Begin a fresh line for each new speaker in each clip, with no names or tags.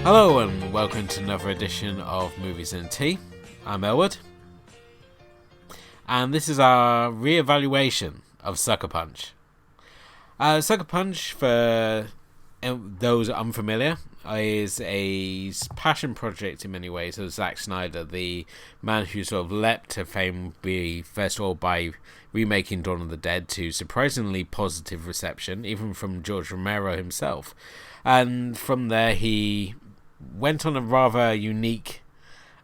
Hello and welcome to another edition of Movies and Tea. I'm Elwood, and this is our re-evaluation of Sucker Punch. Sucker Punch, for those unfamiliar, is a passion project in many ways of Zack Snyder, the man who sort of leapt to fame, first of all by remaking Dawn of the Dead to surprisingly positive reception, even from George Romero himself. And from there he went on a rather unique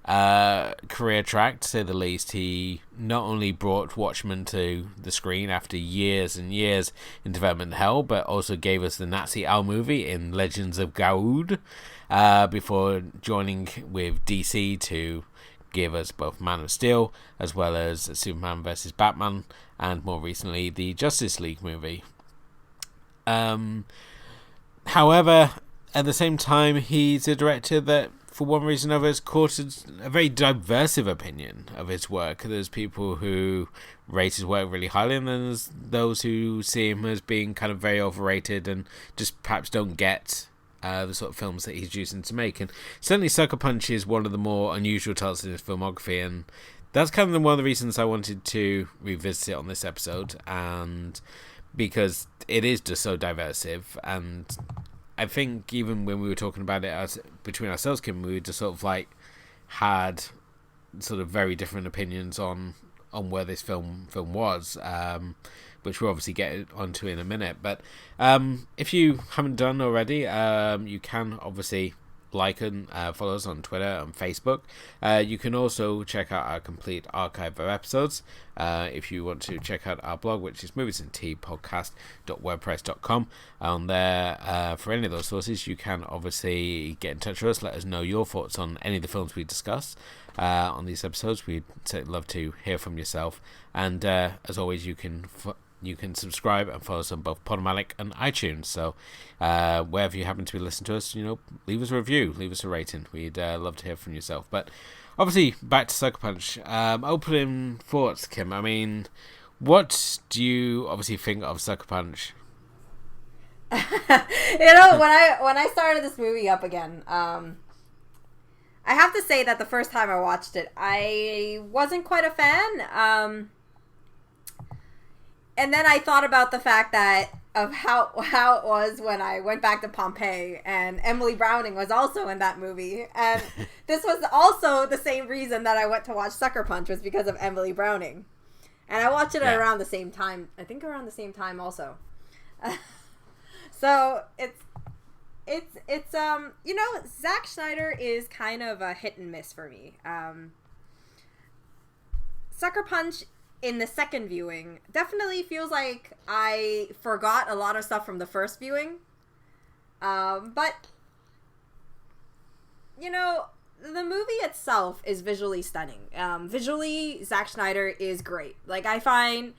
career track, to say the least. He not only brought Watchmen to the screen after years and years in development hell, but also gave us the Nazi Owl movie in Legends of Gaud, before joining with DC to give us both Man of Steel, as well as Superman vs. Batman, and more recently the Justice League movie. However, at the same time, he's a director that, for one reason or another, has courted a very diversive opinion of his work. There's people who rate his work really highly, and then there's those who see him as being kind of very overrated and just perhaps don't get the sort of films that he's choosing to make. And certainly Sucker Punch is one of the more unusual titles in his filmography, and that's kind of one of the reasons I wanted to revisit it on this episode, and because it is just so diversive. And I think even when we were talking about it between ourselves, Kim, we just sort of like had sort of very different opinions on where this film was, which we'll obviously get onto in a minute. But if you haven't done already, you can obviously like and follow us on Twitter and Facebook. You can also check out our complete archive of episodes if you want to check out our blog, which is moviesandteapodcast.wordpress.com. On there, for any of those sources, you can obviously get in touch with us, let us know your thoughts on any of the films we discuss on these episodes. We'd love to hear from yourself, and as always, you can subscribe and follow us on both Podomatic and iTunes. So wherever you happen to be listening to us, leave us a review, leave us a rating. We'd love to hear from yourself. But obviously, back to Sucker Punch. Opening thoughts, Kim. I mean, what do you obviously think of Sucker Punch?
When I started this movie up again, I have to say that the first time I watched it, I wasn't quite a fan. And then I thought about the fact that of how it was when I went back to Pompeii, and Emily Browning was also in that movie. And this was also the same reason that I went to watch Sucker Punch, was because of Emily Browning. And I watched it at around the same time. I think around the same time also. So it's Zack Snyder is kind of a hit and miss for me. Sucker Punch, in the second viewing, definitely feels like I forgot a lot of stuff from the first viewing. But, the movie itself is visually stunning. Visually, Zack Snyder is great. Like, I find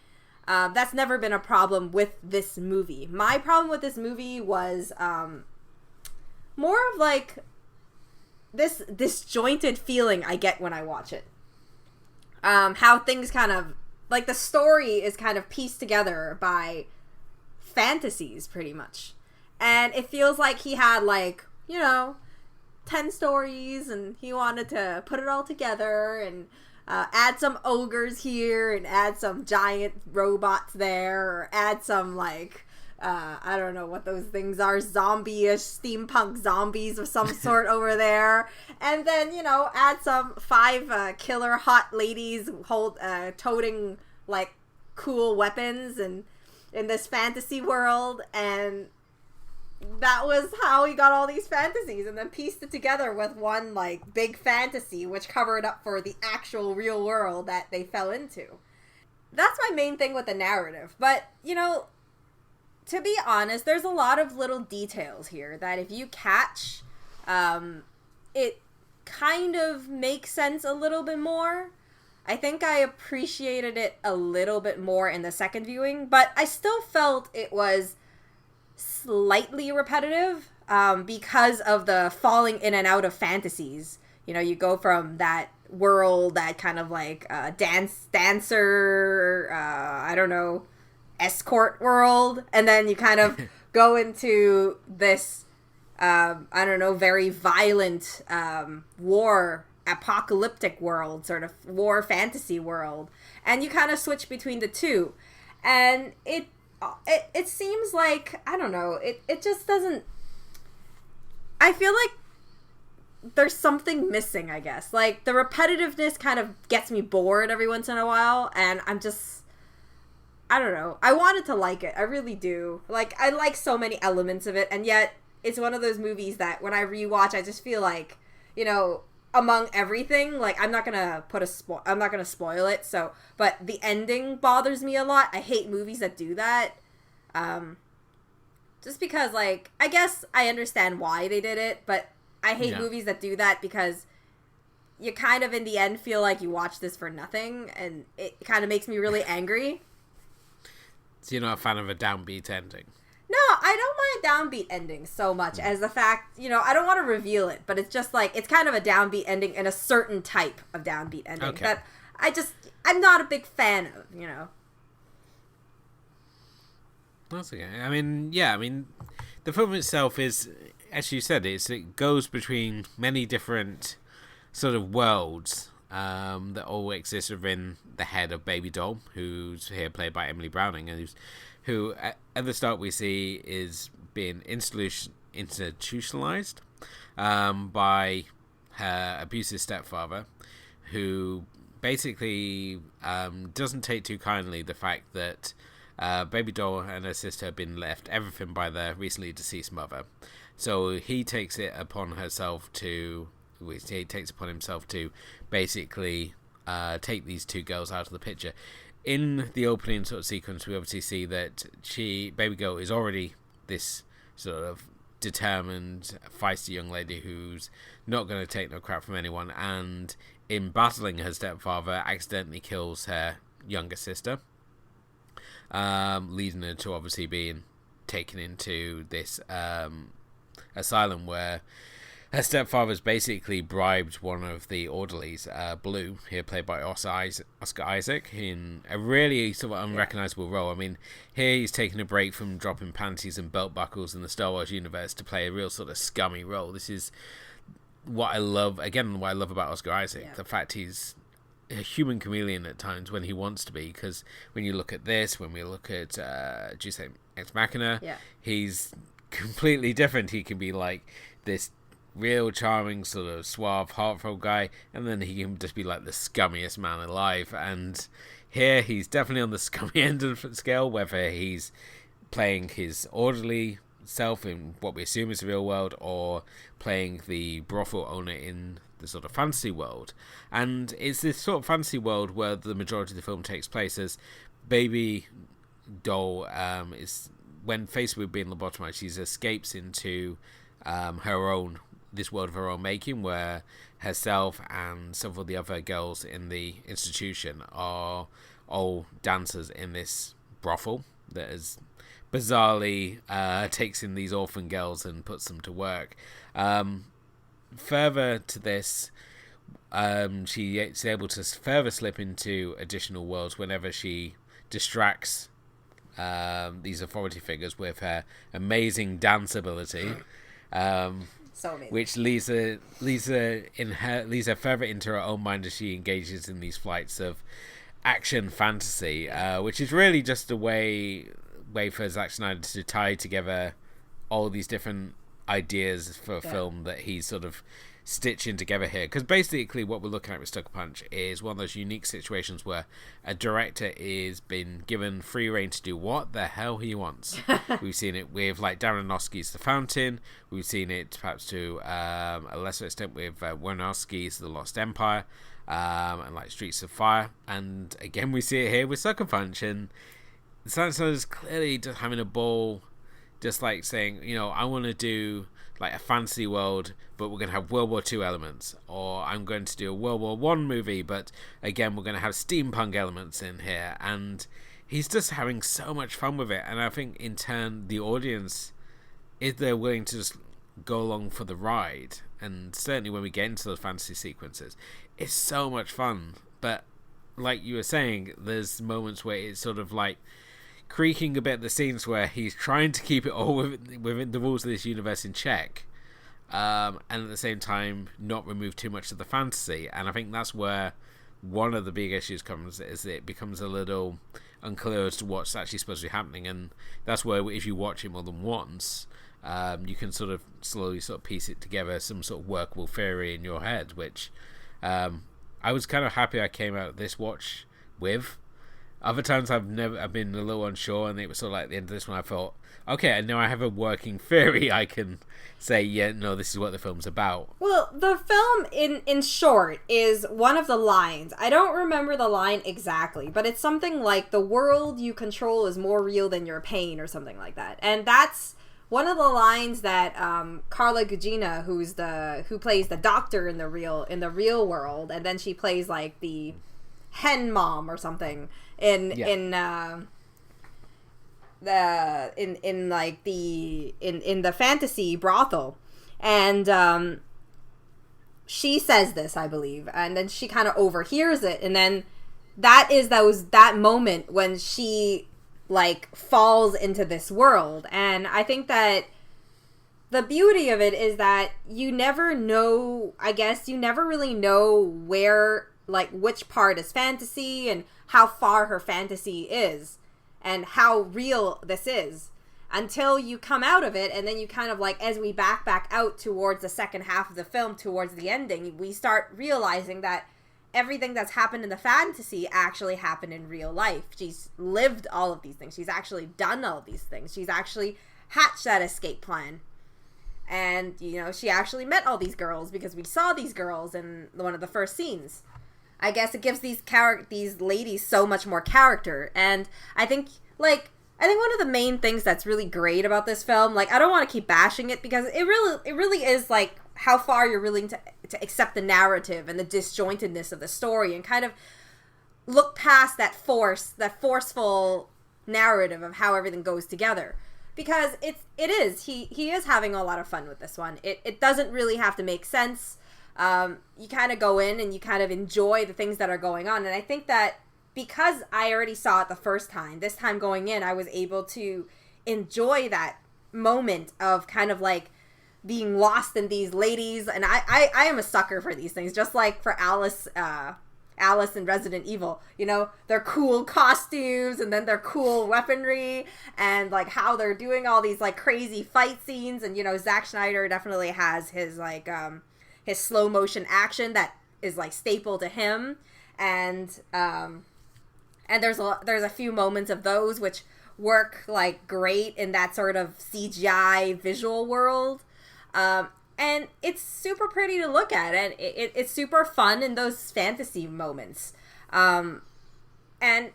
that's never been a problem with this movie. My problem with this movie was more of like this disjointed feeling I get when I watch it. How things kind of, like, the story is kind of pieced together by fantasies, pretty much. And it feels like he had, 10 stories, and he wanted to put it all together, and add some ogres here, and add some giant robots there, or add some, I don't know what those things are, zombie-ish, steampunk zombies of some sort over there. And then, add some 5 killer hot ladies toting, cool weapons and in this fantasy world. And that was how he got all these fantasies, and then pieced it together with one, big fantasy, which covered up for the actual real world that they fell into. That's my main thing with the narrative. But, to be honest, there's a lot of little details here that if you catch, it kind of makes sense a little bit more. I think I appreciated it a little bit more in the second viewing, but I still felt it was slightly repetitive because of the falling in and out of fantasies. You go from that world, that kind of dancer, I don't know, escort world, and then you kind of go into this I don't know, very violent war, apocalyptic world, sort of war fantasy world, and you kind of switch between the two, and it seems like, I don't know, it just doesn't. I feel like there's something missing, I guess. Like, the repetitiveness kind of gets me bored every once in a while, and I'm just, I don't know. I wanted to like it. I really do. Like, I like so many elements of it, and yet it's one of those movies that when I rewatch, I just feel like, you know, among everything, like, I'm not gonna spoil it, so, but the ending bothers me a lot. I hate movies that do that. Just because, like, I guess I understand why they did it, but I hate movies that do that because you kind of, in the end, feel like you watched this for nothing, and it kind of makes me really angry.
So you're not a fan of a downbeat ending?
No, I don't mind downbeat endings so much as the fact, you know, I don't want to reveal it, but it's just like, it's kind of a downbeat ending and a certain type of downbeat ending that I'm not a big fan of, you know.
That's okay. I mean, the film itself is, as you said, it goes between many different sort of worlds that all exist within the head of Baby Doll, who's here played by Emily Browning, and who at the start we see is being institutionalized by her abusive stepfather, who basically doesn't take too kindly the fact that Baby Doll and her sister have been left everything by their recently deceased mother. So he takes upon himself to basically take these two girls out of the picture. In the opening sort of sequence, we obviously see that Baby Girl is already this sort of determined, feisty young lady who's not going to take no crap from anyone, and in battling her stepfather, accidentally kills her younger sister, leading her to obviously being taken into this asylum where her stepfather's basically bribed one of the orderlies, Blue, here played by Oscar Isaac, in a really sort of unrecognizable role. I mean, here he's taking a break from dropping panties and belt buckles in the Star Wars universe to play a real sort of scummy role. This is what I love about Oscar Isaac. Yeah. The fact he's a human chameleon at times when he wants to be, because when you look at this, when we look at Ex Machina, he's completely different. He can be like this real charming, sort of suave, heartfelt guy, and then he can just be like the scummiest man alive. And here he's definitely on the scummy end of the scale, whether he's playing his orderly self in what we assume is the real world, or playing the brothel owner in the sort of fantasy world. And it's this sort of fantasy world where the majority of the film takes place, as Baby Doll is, when faced with being lobotomized, she escapes into this world of her own making, where herself and several of the other girls in the institution are all dancers in this brothel that is bizarrely takes in these orphan girls and puts them to work. Further to this, she's able to further slip into additional worlds whenever she distracts these authority figures with her amazing dance ability. Which leads her further into her own mind as she engages in these flights of action fantasy, which is really just a way for Zack Snyder to tie together all these different ideas for a film that he's sort of stitching together here. Because basically what we're looking at with Sucker Punch is one of those unique situations where a director is been given free rein to do what the hell he wants. We've seen it with like Darren Aronofsky's The Fountain. We've seen it perhaps to a lesser extent with Aronofsky's The Lost Empire, and like Streets of Fire. And again, we see it here with Sucker Punch. And Zack Snyder's clearly just having a ball, just like saying, you know, I want to do like a fantasy world, but we're going to have World War II elements, or I'm going to do a World War I movie, but again we're going to have steampunk elements in here. And he's just having so much fun with it, and I think in turn the audience, if they're willing to just go along for the ride, and certainly when we get into those fantasy sequences, it's so much fun. But like you were saying, there's moments where it's sort of like creaking a bit, the scenes where he's trying to keep it all within the rules of this universe in check, and at the same time not remove too much of the fantasy. And I think that's where one of the big issues comes, is it becomes a little unclear as to what's actually supposed to be happening. And that's where, if you watch it more than once, you can sort of slowly sort of piece it together, some sort of workable theory in your head, which I was kind of happy I came out of this watch with. Other times I've been a little unsure, and it was sort of like at the end of this one I thought, okay, I know I have a working theory. I can say, yeah, no, this is what the film's about.
Well, the film, in short, is one of the lines. I don't remember the line exactly, but it's something like, the world you control is more real than your pain, or something like that. And that's one of the lines that Carla Gugino, who plays the doctor in the real world, and then she plays like the hen mom or something in the fantasy brothel, and she says this, I believe, and then she kind of overhears it, and then that moment when she like falls into this world. And I think that the beauty of it is that you never know, I guess you never really know where, like, which part is fantasy and how far her fantasy is and how real this is, until you come out of it. And then you kind of like, as we back out towards the second half of the film, towards the ending, we start realizing that everything that's happened in the fantasy actually happened in real life. She's lived all of these things. She's actually done all these things. She's actually hatched that escape plan. And, you know, she actually met all these girls, because we saw these girls in one of the first scenes. I guess it gives these ladies so much more character. And I think one of the main things that's really great about this film, like, I don't want to keep bashing it, because it really is like how far you're willing to accept the narrative and the disjointedness of the story, and kind of look past that forceful narrative of how everything goes together. Because he is having a lot of fun with this one. It doesn't really have to make sense. You kind of go in and you kind of enjoy the things that are going on. And I think that because I already saw it the first time, this time going in, I was able to enjoy that moment of kind of like being lost in these ladies. And I am a sucker for these things, just like for Alice in Resident Evil, you know, their cool costumes and then their cool weaponry, and like how they're doing all these like crazy fight scenes. And, you know, Zack Snyder definitely has his like his slow motion action that is like staple to him, and there's a few moments of those which work like great in that sort of CGI visual world, and it's super pretty to look at, and it's super fun in those fantasy moments, and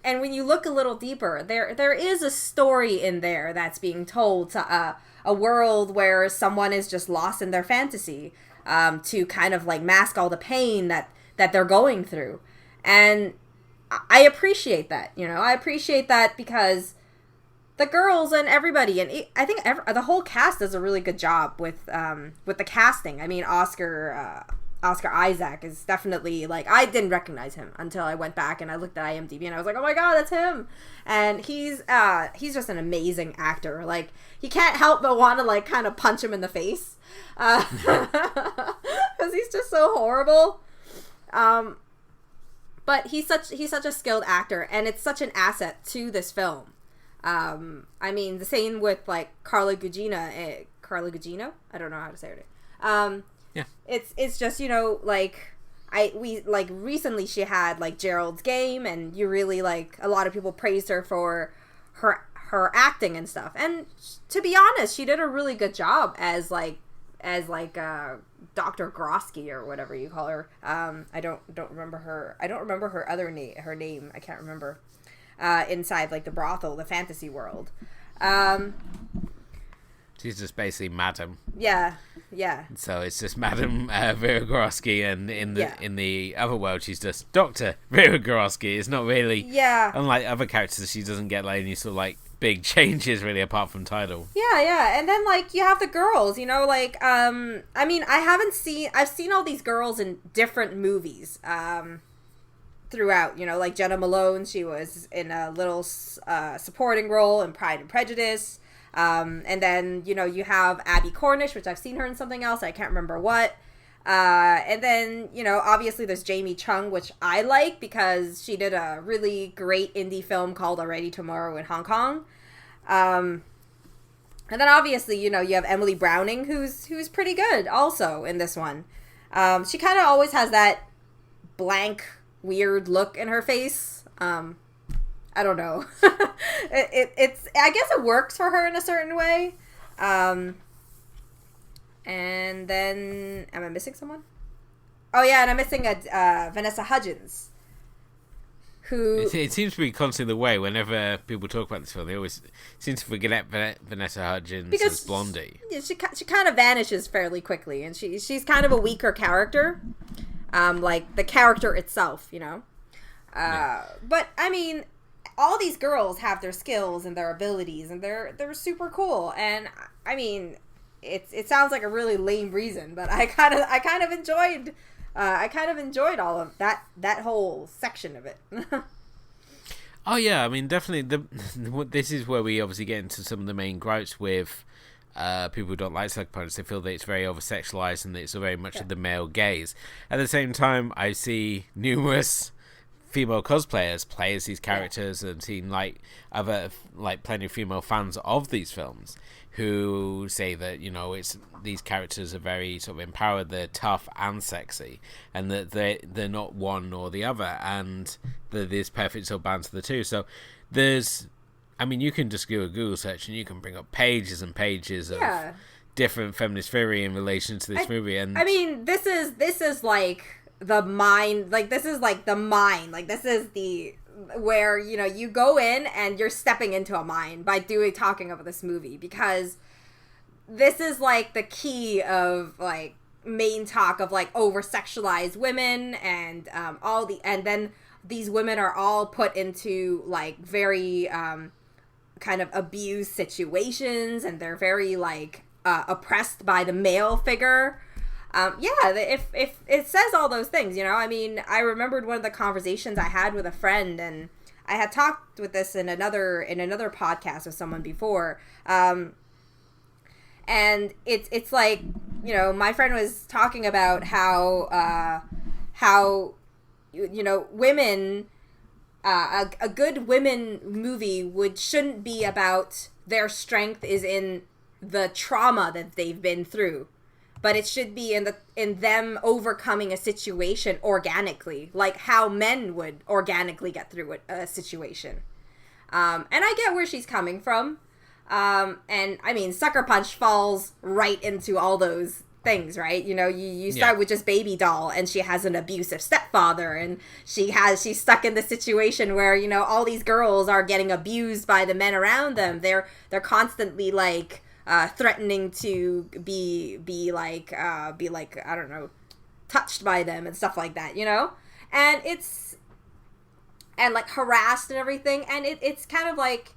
when you look a little deeper, there is a story in there that's being told to a world where someone is just lost in their fantasy, to kind of like mask all the pain that they're going through. And I appreciate that, you know, I appreciate that, because the girls and everybody, and I think the whole cast does a really good job with the casting. I mean, Oscar Isaac is definitely, like, I didn't recognize him until I went back and I looked at IMDb and I was like, oh my god, that's him. And he's just an amazing actor. Like, you can't help but want to like kind of punch him in the face, because he's just so horrible. But he's such a skilled actor, and it's such an asset to this film. I mean, the same with like Carla Gugino. Carla Gugino? I don't know how to say her name.
Yeah.
It's just, you know, like we recently she had like Gerald's Game, and you really like, a lot of people praised her for her acting and stuff. And to be honest, she did a really good job as Dr. Grosky, or whatever you call her. I don't remember her. I don't remember her other name. Her name, I can't remember. Inside like the brothel, the fantasy world.
She's just basically Madam.
Yeah.
So it's just Madam Vera Gorosky, and in the other world, she's just Dr. Vera Gorosky. It's not really. Yeah. Unlike other characters, she doesn't get like any sort of like big changes really, apart from title.
Yeah. And then like you have the girls, you know, like I mean, I've seen all these girls in different movies throughout, you know, like Jenna Malone, she was in a little supporting role in Pride and Prejudice. And then, you have Abby Cornish, which I've seen her in something else. I can't remember what. And then, obviously there's Jamie Chung, which I like because she did a really great indie film called Already Tomorrow in Hong Kong. And then obviously, you have Emily Browning, who's pretty good also in this one. She kind of always has that blank, weird look in her face. I don't know. It's I guess it works for her in a certain way. And then, am I missing someone? Oh yeah, and I'm missing Vanessa Hudgens, who
it seems to be constantly the way whenever people talk about this film. They always seem to forget Vanessa Hudgens as Blondie.
Yeah, she kind of vanishes fairly quickly, and she's kind of a weaker character, like the character itself, But I mean, all these girls have their skills and their abilities, and they're super cool. And I mean, it sounds like a really lame reason, but I kind of enjoyed all of that whole section of it.
Oh yeah, I mean, definitely. This is where we obviously get into some of the main gripes with people who don't like psychopathics. They feel that it's very over-sexualized and that it's very much of the male gaze. At the same time, I see numerous female cosplayers play as these characters, and seen plenty of female fans of these films who say that it's these characters are very sort of empowered, they're tough and sexy, and that they're not one or the other, and there's perfect sort of balance of the two. So you can just do a Google search and you can bring up pages and pages of different feminist theory in relation to this movie. And I
mean, this is like the mind, like this is like the mind, like this is the where you go in and you're stepping into a mind by talking about this movie, because this is like the key of like main talk of like over sexualized women, and and then these women are all put into like very kind of abused situations, and they're very like oppressed by the male figure. If it says all those things, I mean, I remembered one of the conversations I had with a friend, and I had talked with this in another podcast with someone before. And it's like, my friend was talking about how women, a good women movie shouldn't be about their strength is in the trauma that they've been through. But it should be in them overcoming a situation organically, like how men would organically get through a situation. And I get where she's coming from. And I mean, Sucker Punch falls right into all those things, right? You start with just Baby Doll, and she has an abusive stepfather, and she's stuck in the situation where I these girls are getting abused by the men around them. They're constantly like threatening to be like I don't know, touched by them and stuff like that, and like harassed and everything, and it's kind of like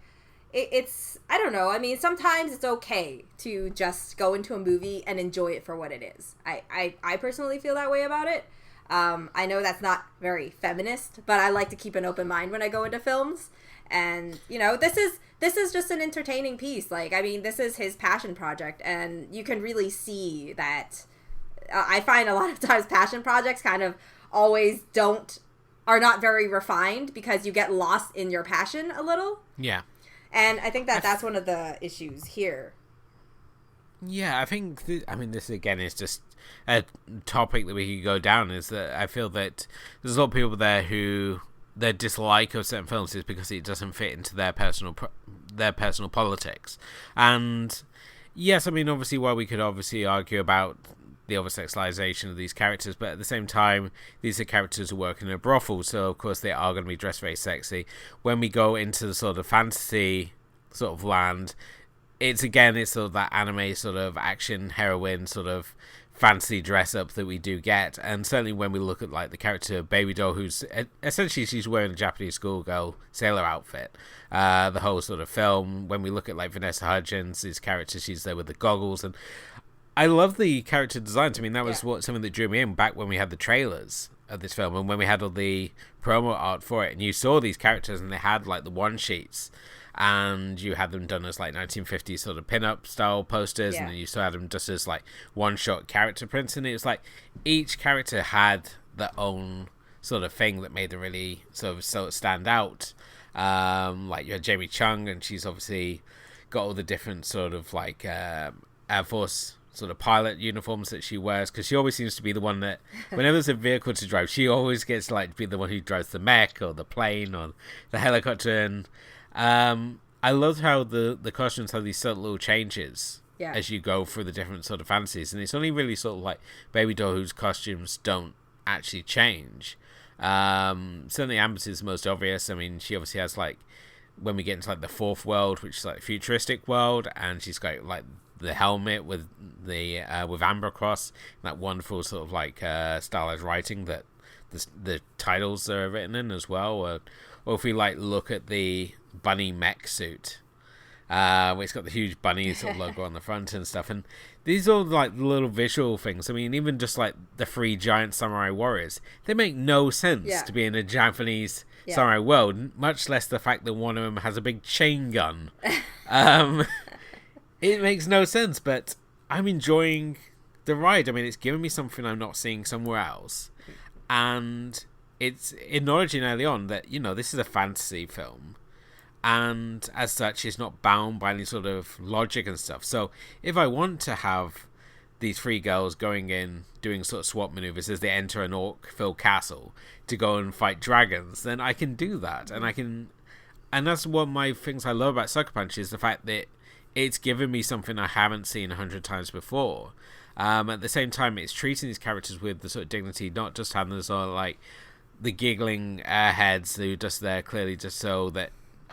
it's I don't know. I mean, sometimes it's okay to just go into a movie and enjoy it for what it is. I personally feel that way about it. I know that's not very feminist, but I like to keep an open mind when I go into films. And this is just an entertaining piece. Like, I mean, this is his passion project, and you can really see that. I find a lot of times passion projects kind of always are not very refined, because you get lost in your passion a little.
Yeah.
And I think that's one of the issues here.
Yeah, I think this again is just a topic that we could go down. Is that I feel that there's a lot of people there who their dislike of certain films is because it doesn't fit into their personal politics. And yes, I mean, obviously, while we could obviously argue about the over-sexualization of these characters, but at the same time, these are characters who work in a brothel, so of course they are going to be dressed very sexy. When we go into the sort of fantasy sort of land, it's sort of that anime sort of action heroine sort of fantasy dress up that we do get. And certainly when we look at like the character of Baby Doll, who's essentially she's wearing a Japanese schoolgirl sailor outfit, the whole sort of film. When we look at like Vanessa Hudgens' character, she's there with the goggles, and I love the character designs. I mean, that was something that drew me in back when we had the trailers of this film, and when we had all the promo art for it, and you saw these characters and they had like the one sheets, and you had them done as like 1950s sort of pin-up style posters, and then you still had them just as like one-shot character prints, and it was like each character had their own sort of thing that made them really sort of stand out. Like you had Jamie Chung, and she's obviously got all the different sort of like Air Force sort of pilot uniforms that she wears, because she always seems to be the one that whenever there's a vehicle to drive, she always gets like to be the one who drives the mech or the plane or the helicopter. And I love how the costumes have these subtle little changes as you go through the different sort of fantasies, and it's only really sort of like Baby Doll whose costumes don't actually change. Certainly Amber's is the most obvious. I mean, she obviously has like, when we get into like the fourth world, which is like futuristic world, and she's got like the helmet with the with Amber Cross, that wonderful sort of like stylized writing that the titles are written in as well. Or if we like look at the bunny mech suit, where it's got the huge bunny sort of logo on the front and stuff, and these are like little visual things. I mean, even just like the 3 giant samurai warriors, they make no sense to be in a Japanese samurai world, much less the fact that one of them has a big chain gun. It makes no sense, but I'm enjoying the ride. I mean, it's giving me something I'm not seeing somewhere else, and it's acknowledging early on that, you know, this is a fantasy film, and as such it's not bound by any sort of logic and stuff. So if I want to have these 3 girls going in doing sort of swap maneuvers as they enter an orc-filled castle to go and fight dragons, then I can do that. And that's one of my things I love about Sucker Punch, is the fact that it's given me something I haven't seen 100 times before. At the same time, it's treating these characters with the sort of dignity, not just having the sort of like the giggling airheads who are just there clearly just so that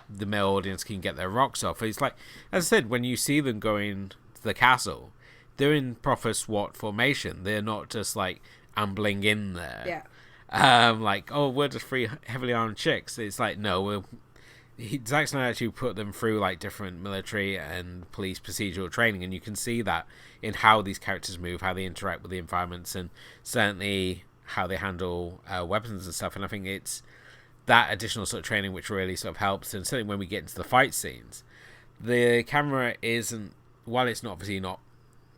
the male audience can get their rocks off. It's like, as I said, when you see them going to the castle, they're in proper SWAT formation. They're not just like ambling in there. Like, oh, we're just 3 heavily armed chicks. It's like, no, Zack Snyder actually put them through like different military and police procedural training, and you can see that in how these characters move, how they interact with the environments, and certainly how they handle weapons and stuff. And I think it's that additional sort of training which really sort of helps. And certainly when we get into the fight scenes, the camera isn't, while it's not obviously not,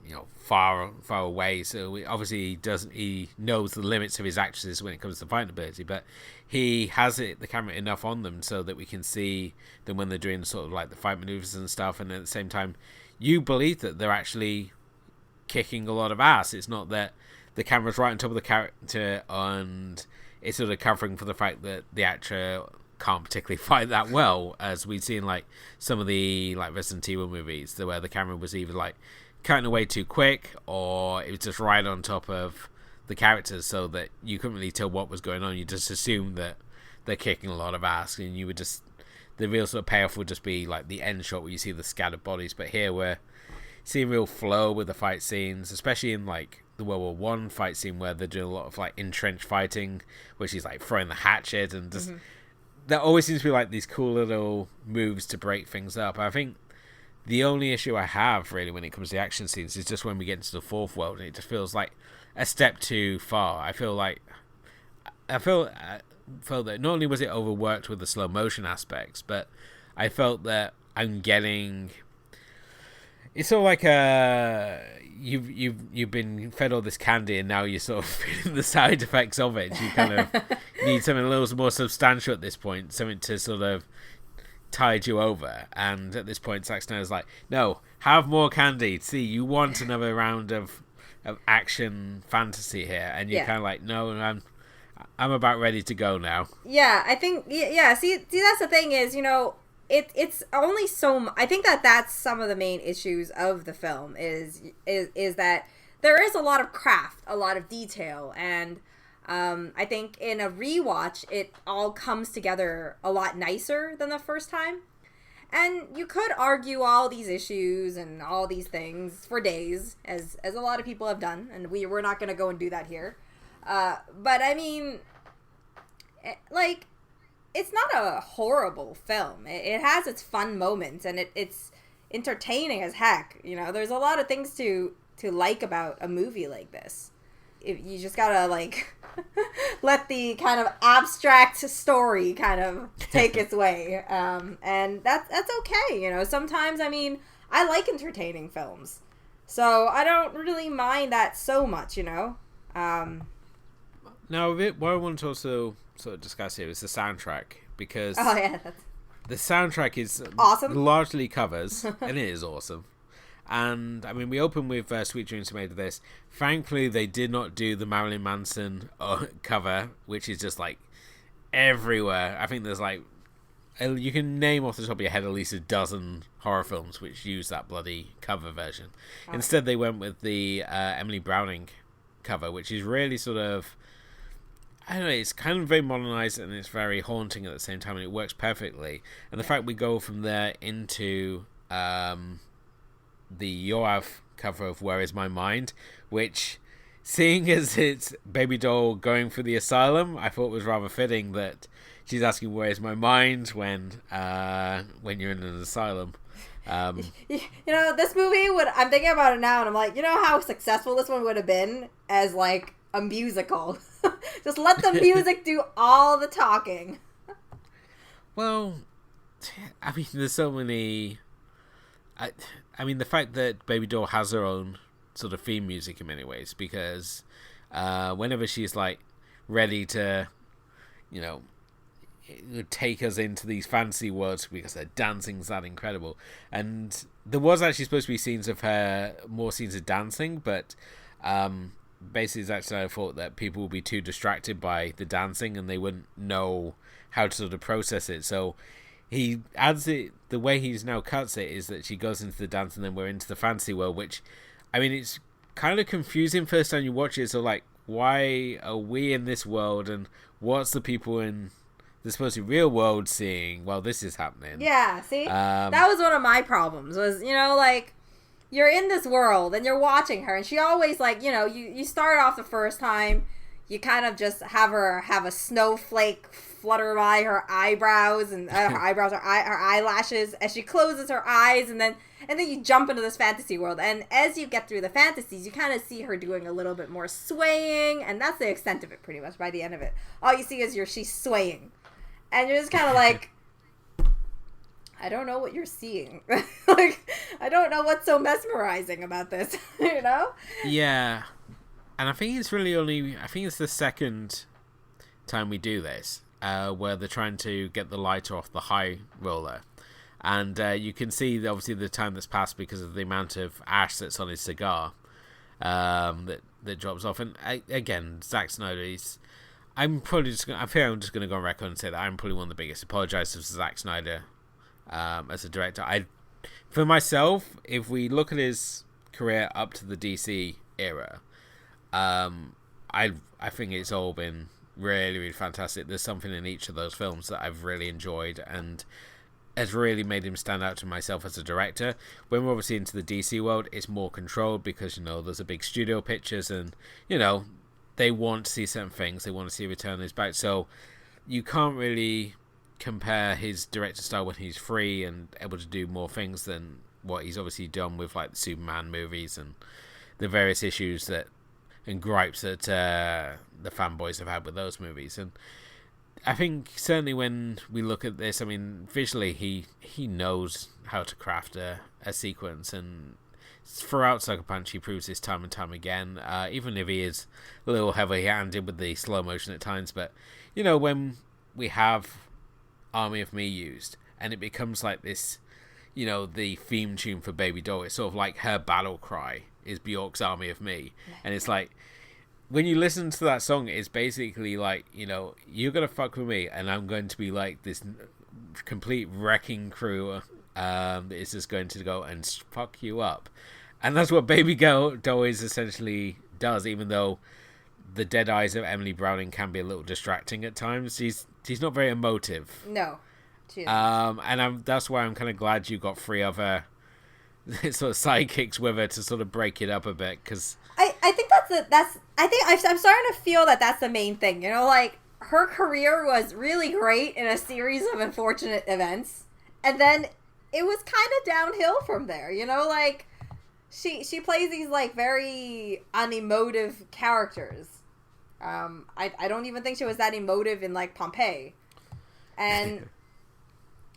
you know, far away, so he knows the limits of his actresses when it comes to fighting ability, but he has the camera enough on them so that we can see them when they're doing sort of like the fight maneuvers and stuff, and at the same time you believe that they're actually kicking a lot of ass. It's not that the camera's right on top of the character and it's sort of covering for the fact that the actor can't particularly fight that well, as we've seen like some of the like Resident Evil movies where the camera was either like cutting away too quick, or it was just right on top of the characters so that you couldn't really tell what was going on. You just assumed that they're kicking a lot of ass, and you would just, the real sort of payoff would just be like the end shot where you see the scattered bodies. But here we're seeing real flow with the fight scenes, especially in like the World War One fight scene where they're doing a lot of like in-trench fighting, where she's like throwing the hatchet, and just there always seems to be like these cool little moves to break things up. I think the only issue I have really when it comes to the action scenes is just when we get into the fourth world, and it just feels like a step too far. I felt that not only was it overworked with the slow motion aspects, but I felt that I'm getting, it's sort of like you've been fed all this candy and now you're sort of feeling the side effects of it. You kind of need something a little more substantial at this point, something to sort of tide you over. And at this point, Zack Snyder's like, no, have more candy. See, you want another round of action fantasy here, and you're kind of like, no, I'm about ready to go now. Yeah,
I think, see, that's the thing is, you know, it's only so, I think that's some of the main issues of the film is that there is a lot of craft, a lot of detail, and I think in a rewatch, it all comes together a lot nicer than the first time. And you could argue all these issues and all these things for days, as a lot of people have done, and we're not going to go and do that here. But I mean, it's not a horrible film. It has its fun moments, and it's entertaining as heck. You know, there's a lot of things to like about a movie like this. you just gotta like let the kind of abstract story kind of take its way, and that's okay. You know, sometimes, I mean, I like entertaining films, so I don't really mind that so much. You know.
Now, what I want to also sort of discuss here is the soundtrack, because the soundtrack is
awesome,
largely covers, and it is awesome. And I mean, we open with Sweet Dreams Are Made of This. Thankfully, they did not do the Marilyn Manson cover, which is just like everywhere. I think there's like, you can name off the top of your head at least a dozen horror films which use that bloody cover version. Instead, they went with the Emily Browning cover, which is really sort of, I don't know, it's kind of very modernized and it's very haunting at the same time, and it works perfectly. And the fact we go from there into the Yoav cover of Where Is My Mind, which, seeing as it's Baby Doll going for the asylum, I thought was rather fitting that she's asking where is my mind when you're in an asylum.
You know, this movie I'm thinking about it now, and I'm like, you know how successful this one would have been as like a musical. Just let the music do all the talking.
Well, I mean, there's so many. I mean, the fact that Baby Doll has her own sort of theme music in many ways, because whenever she's like ready to, you know, take us into these fantasy worlds because her dancing's that incredible, and there was actually supposed to be scenes of dancing, but basically Zack Snyder thought that people would be too distracted by the dancing and they wouldn't know how to sort of process it, so he adds it, the way he's now cuts it is that she goes into the dance and then we're into the fantasy world, which, I mean, it's kind of confusing first time you watch it. So like, why are we in this world and what's the people in the supposed to be real world seeing while this is happening?
Yeah, see? That was one of my problems was, you know, like, you're in this world and you're watching her and she always, like, you know, you start off the first time, you kind of just have her have a snowflake flutter by her eyebrows and her eyelashes as she closes her eyes, and then you jump into this fantasy world, and as you get through the fantasies you kind of see her doing a little bit more swaying, and that's the extent of it pretty much. By the end of it, all you see is she's swaying, and you're just kind of like, I don't know what you're seeing. Like, I don't know what's so mesmerizing about this. You know?
Yeah. And I think it's the second time we do this, where they're trying to get the lighter off the high roller. And you can see, obviously, the time that's passed because of the amount of ash that's on his cigar that drops off. And again, Zack Snyder, I'm just going to go on record and say that I'm probably one of the biggest apologizers for Zack Snyder as a director. For myself, if we look at his career up to the DC era, I think it's all been really, really fantastic. There's something in each of those films that I've really enjoyed and has really made him stand out to myself as a director. When we're obviously into the DC world, it's more controlled because, you know, there's a big studio pictures and, you know, they want to see certain things. They want to see a return on his back. So you can't really compare his director style when he's free and able to do more things than what he's obviously done with, like, the Superman movies and the various issues and gripes that the fanboys have had with those movies. And I think certainly when we look at this, I mean, visually he knows how to craft a sequence, and throughout Sucker Punch he proves this time and time again, even if he is a little heavy-handed with the slow motion at times. But, you know, when we have Army of Me used and it becomes like this, you know, the theme tune for Baby Doll, it's sort of like her battle cry is Bjork's Army of Me. And it's like, when you listen to that song, it's basically like, you know, you're going to fuck with me and I'm going to be like this complete wrecking crew that is just going to go and fuck you up. And that's what Baby Doll is essentially does, even though the dead eyes of Emily Browning can be a little distracting at times. She's not very emotive.
No.
And that's why I'm kind of glad you got 3 other sort of sidekicks with her to sort of break it up a bit, because
I think I'm starting to feel that that's the main thing. You know, like, her career was really great in a series of unfortunate events, and then it was kind of downhill from there. You know, like, she plays these like very unemotive characters. I don't even think she was that emotive in like Pompeii. And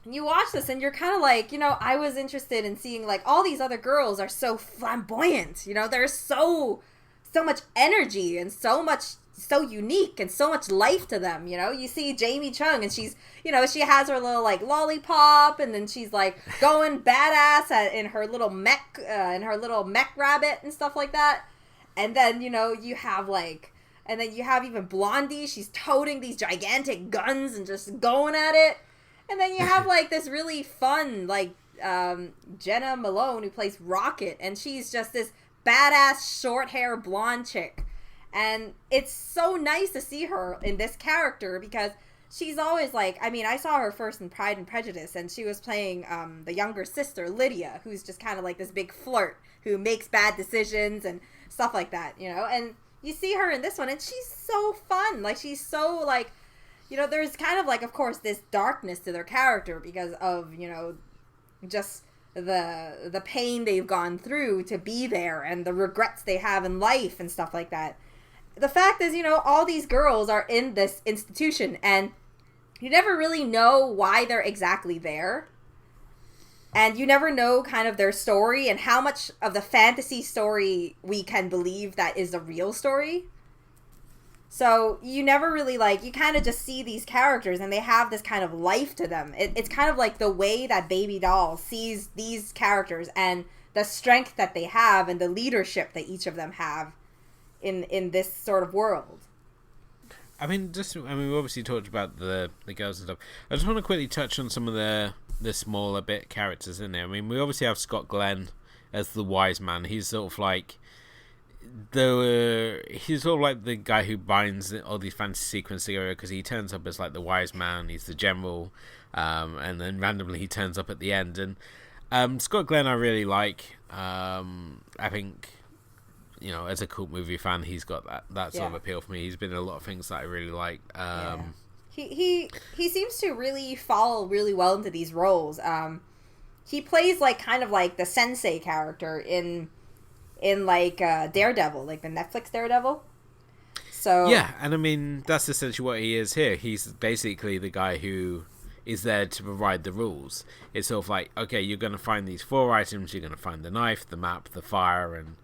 you watch this and you're kind of like, I was interested in seeing like all these other girls are so flamboyant, there's so much energy and so unique and so much life to them. You see Jamie Chung and she's, she has her little like lollipop and then she's like going badass in her little mech rabbit and stuff like that. And then, you have even Blondie. She's toting these gigantic guns and just going at it. And then you have like this really fun like Jenna Malone who plays Rocket, and she's just this badass short hair blonde chick. And it's so nice to see her in this character because she's always like, I saw her first in Pride and Prejudice, and she was playing the younger sister, Lydia, who's just kind of like this big flirt who makes bad decisions and stuff like that, and you see her in this one and she's so fun. Like, she's so like, there's kind of like, of course, this darkness to their character because of, just the pain they've gone through to be there and the regrets they have in life and stuff like that. The fact is, all these girls are in this institution and you never really know why they're exactly there. And you never know kind of their story and how much of the fantasy story we can believe that is a real story. So you never really you kind of just see these characters and they have this kind of life to them. It's kind of like the way that Baby Doll sees these characters and the strength that they have and the leadership that each of them have in this sort of world.
We obviously talked about the girls and stuff. I just want to quickly touch on some of the smaller bit characters in there. We obviously have Scott Glenn as the wise man. He's sort of like he's sort of like the guy who binds all these fantasy sequences together because he turns up as like the wise man. He's the general, and then randomly he turns up at the end. And Scott Glenn I really like. I think, as a cult movie fan, he's got that sort of appeal for me. He's been in a lot of things that I really like.
He seems to really fall really well into these roles. He plays like kind of like the sensei character in like Daredevil, like the Netflix Daredevil. So
yeah, and that's essentially what he is here. He's basically the guy who is there to provide the rules. It's sort of like, okay, you're going to find these 4 items. You're going to find the knife, the map, the fire, and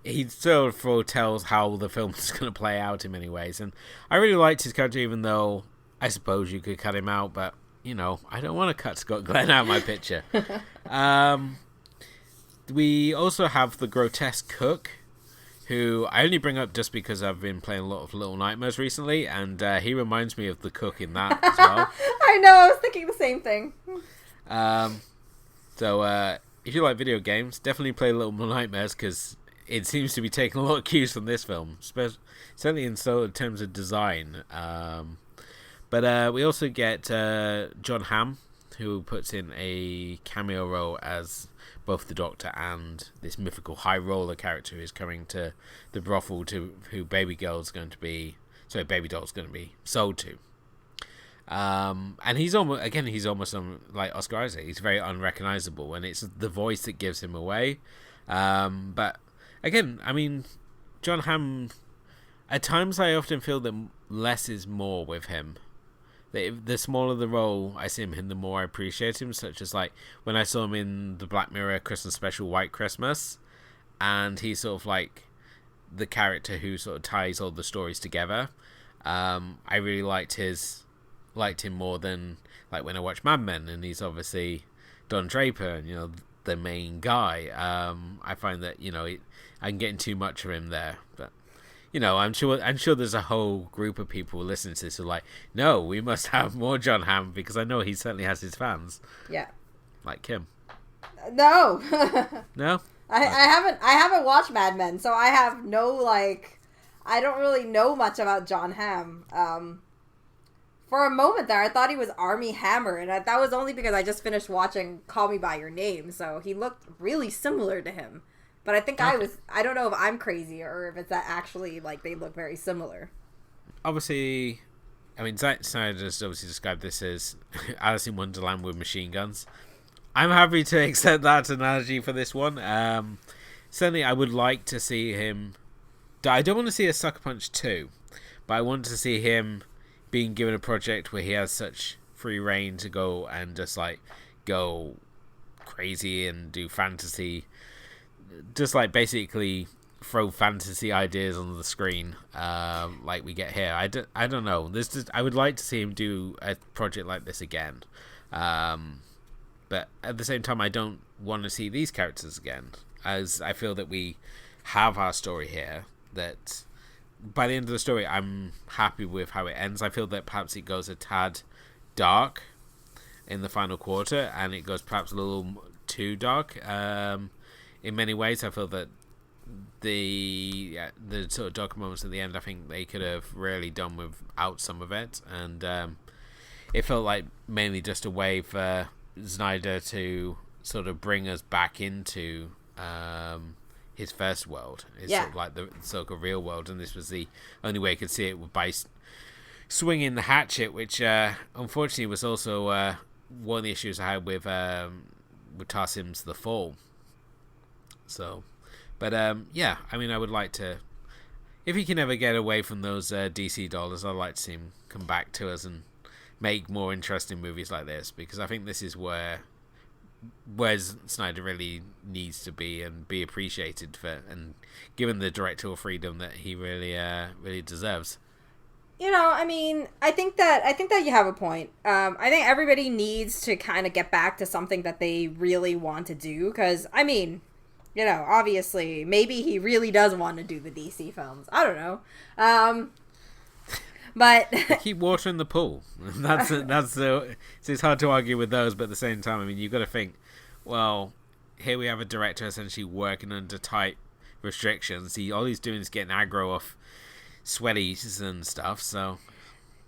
he sort of foretells how the film is going to play out in many ways. And I really liked his character, even though I suppose you could cut him out, but I don't want to cut Scott Glenn out of my picture. We also have the grotesque cook, who I only bring up just because I've been playing a lot of Little Nightmares recently, and he reminds me of the cook in that as well.
I know, I was thinking the same thing.
So if you like video games, definitely play Little Nightmares, because it seems to be taking a lot of cues from this film, certainly in terms of design. But we also get John Hamm, who puts in a cameo role as both the Doctor and this mythical high roller character who's coming to the brothel who Baby Doll's going to be sold to. And he's almost like Oscar Isaac. He's very unrecognizable, and it's the voice that gives him away. But again, John Hamm, at times I often feel that less is more with him. The smaller the role I see him in, the more I appreciate him, such as like when I saw him in the Black Mirror Christmas special White Christmas, and he's sort of like the character who sort of ties all the stories together. I really liked him more than like when I watch Mad Men, and he's obviously Don Draper and the main guy. I find that I'm getting too much of him there, but I'm sure there's a whole group of people listening to this who are like, no, we must have more John Hamm, because I know he certainly has his fans. Yeah. Like Kim.
No.
No?
I haven't watched Mad Men, so I have no I don't really know much about John Hamm. For a moment there, I thought he was Armie Hammer, and that was only because I just finished watching Call Me By Your Name, so he looked really similar to him. But I think I don't know if I'm crazy or if it's that actually, they look very similar.
Obviously, Zack Snyder just obviously described this as Alice in Wonderland with machine guns. I'm happy to accept that analogy for this one. certainly I would like to see him. I don't want to see a Sucker Punch 2, but I want to see him being given a project where he has such free reign to go and just like go crazy and do fantasy, just like basically throw fantasy ideas on the screen, like we get here. I don't know. I would like to see him do a project like this again, but at the same time, I don't want to see these characters again, as I feel that we have our story here. That by the end of the story, I'm happy with how it ends. I feel that perhaps it goes a tad dark in the final quarter, and it goes perhaps a little too dark. In many ways, I feel that the sort of dark moments at the end, I think they could have really done without some of it, and it felt like mainly just a way for Snyder to sort of bring us back into his first world. It's sort of like the sort of real world, and this was the only way I could see it by swinging the hatchet, which unfortunately was also one of the issues I had with Tassim's The Fall. So, but yeah, I mean, I would like to, if he can ever get away from those DC dollars, I'd like to see him come back to us and make more interesting movies like this, because I think this is where Snyder really needs to be and be appreciated for, and given the directorial freedom that he really deserves.
I mean, I think that you have a point. I think everybody needs to kind of get back to something that they really want to do, because I mean, obviously, maybe he really does want to do the DC films. I don't know. But
keep watering the pool. It's hard to argue with those, but at the same time, I mean, you've got to think, well, here we have a director essentially working under tight restrictions. All he's doing is getting aggro off sweaties and stuff. So,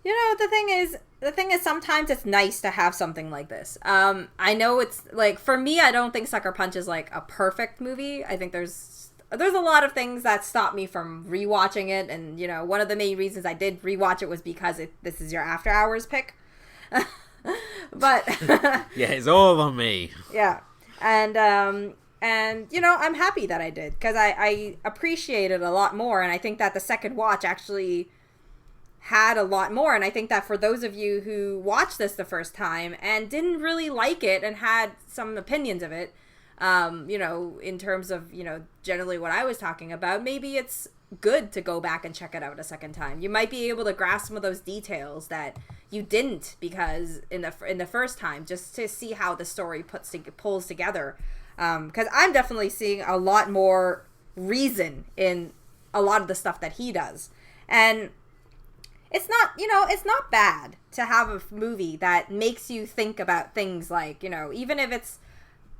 the thing is, sometimes it's nice to have something like this. I know it's like, for me, I don't think Sucker Punch is like a perfect movie. I think there's a lot of things that stop me from rewatching it, and one of the main reasons I did rewatch it was because this is your after hours pick. But
yeah, it's all on me.
Yeah, and I'm happy that I did, because I appreciate it a lot more, and I think that the second watch actually had a lot more, and I think that for those of you who watched this the first time and didn't really like it and had some opinions of it, in terms of, generally what I was talking about, maybe it's good to go back and check it out a second time. You might be able to grasp some of those details that you didn't, because in the first time, just to see how the story pulls together. Because I'm definitely seeing a lot more reason in a lot of the stuff that he does. And it's not bad to have a movie that makes you think about things like, even if it's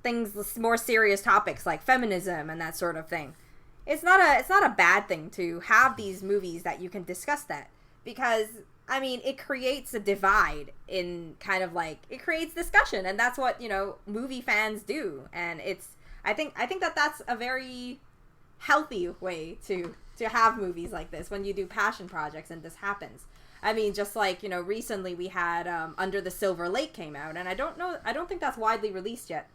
things, more serious topics like feminism and that sort of thing. It's not a bad thing to have these movies that you can discuss that, because I mean, it creates a divide in kind of like, it creates discussion, and that's what, movie fans do. And I think that that's a very healthy way to have movies like this when you do passion projects and this happens. I mean, just like, recently we had Under the Silver Lake came out, and I don't think that's widely released yet.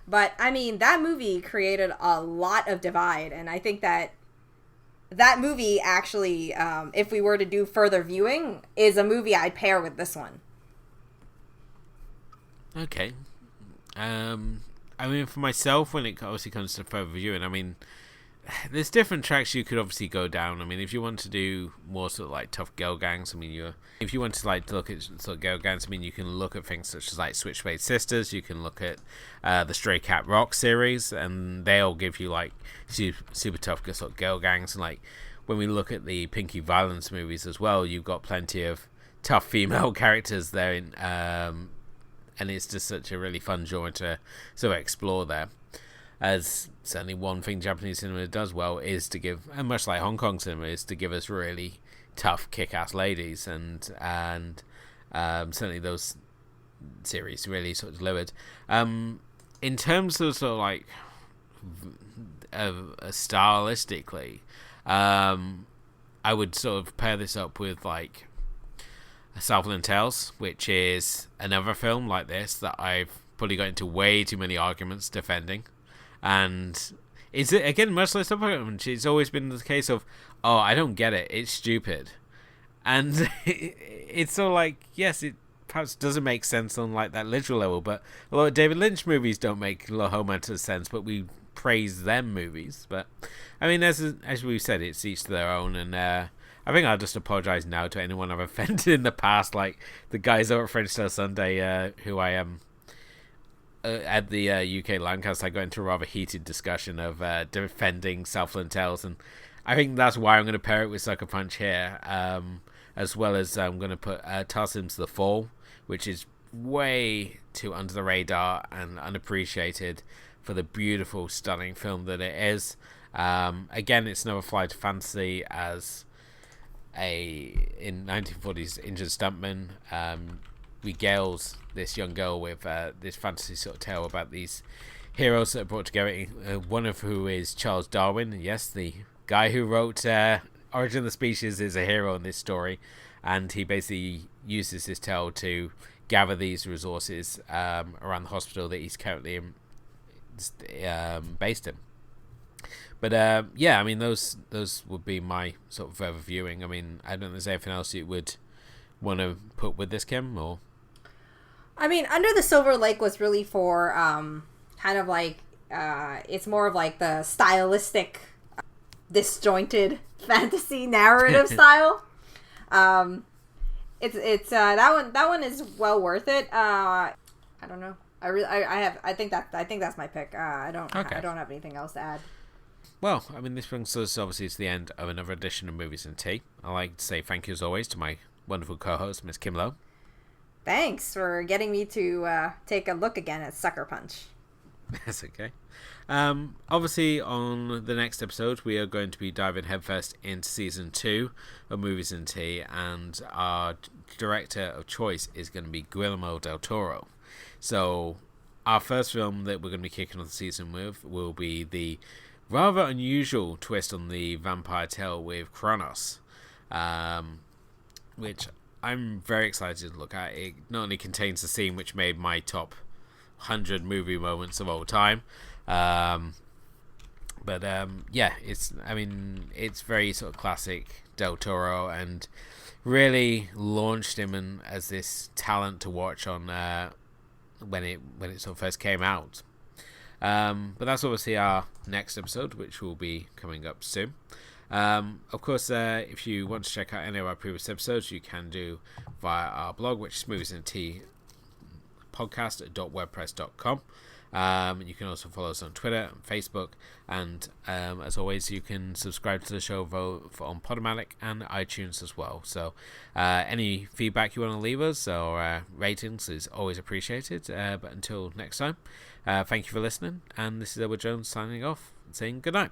But, I mean, that movie created a lot of divide, and I think that movie actually, if we were to do further viewing, is a movie I'd pair with this one.
Okay. I mean, for myself, when it obviously comes to further viewing, I mean, there's different tracks you could obviously go down. I mean, if you want to do more sort of like tough girl gangs, I mean, if you want to like look at sort of girl gangs, I mean, you can look at things such as like Switchblade Sisters. You can look at the Stray Cat Rock series, and they'll give you like super tough sort of girl gangs. And like when we look at the Pinky Violence movies as well, you've got plenty of tough female characters there, and it's just such a really fun genre to sort of explore there. As certainly one thing Japanese cinema does well is to give, and much like Hong Kong cinema, is to give us really tough, kick-ass ladies, and certainly those series really sort of delivered. In terms of sort of like stylistically, I would sort of pair this up with like Southland Tales, which is another film like this that I've probably got into way too many arguments defending. And it's again much like Punch. It's always been the case of, oh, I don't get it. It's stupid, and it's sort of like, yes, it perhaps doesn't make sense on like that literal level, but a lot of David Lynch movies don't make a whole bunch of sense, but we praise them movies. But I mean, as we've said, it's each to their own, and I think I'll just apologize now to anyone I've offended in the past, like the guys over at French Style Sunday, who I am. At the UK Landcast, I got into a rather heated discussion of defending Southland Tales, and I think that's why I'm going to pair it with Sucker Punch here, as well as I'm going to put Tarsim's The Fall, which is way too under the radar and unappreciated for the beautiful, stunning film that it is. Again, it's another flight to fantasy as in 1940s injured stuntman regales this young girl with this fantasy sort of tale about these heroes that are brought together, one of who is Charles Darwin. Yes, the guy who wrote Origin of the Species is a hero in this story, and he basically uses this tale to gather these resources around the hospital that he's currently based in. But yeah, I mean, those would be my sort of further viewing. I mean, I don't know if there's anything else you would want to put with this, Kim, or...
I mean, Under the Silver Lake was really for kind of like it's more of like the stylistic, disjointed fantasy narrative style. It's that one is well worth it. I don't know. I think that's my pick. I don't have anything else to add.
Well, I mean, this brings us obviously to the end of another edition of Movies and Tea. I'd like to say thank you as always to my wonderful co-host, Miss Kim Lowe.
Thanks for getting me to take a look again at Sucker Punch.
That's okay. Obviously, on the next episode, we are going to be diving headfirst into Season 2 of Movies and Tea, and our director of choice is going to be Guillermo del Toro. So, our first film that we're going to be kicking off the season with will be the rather unusual twist on the vampire tale with Kronos, which I'm very excited to look at. It not only contains the scene which made my top 100 movie moments of all time, but yeah, it's very sort of classic Del Toro, and really launched him as this talent to watch on when it sort of first came out. But that's obviously our next episode, which will be coming up soon. Of course, if you want to check out any of our previous episodes, you can do via our blog, which is moviesandteapodcast.wordpress.com. You can also follow us on Twitter and Facebook, and as always, you can subscribe to the show on Podomatic and iTunes as well. So any feedback you want to leave us or ratings is always appreciated. But until next time, thank you for listening, and this is Edward Jones signing off and saying good night.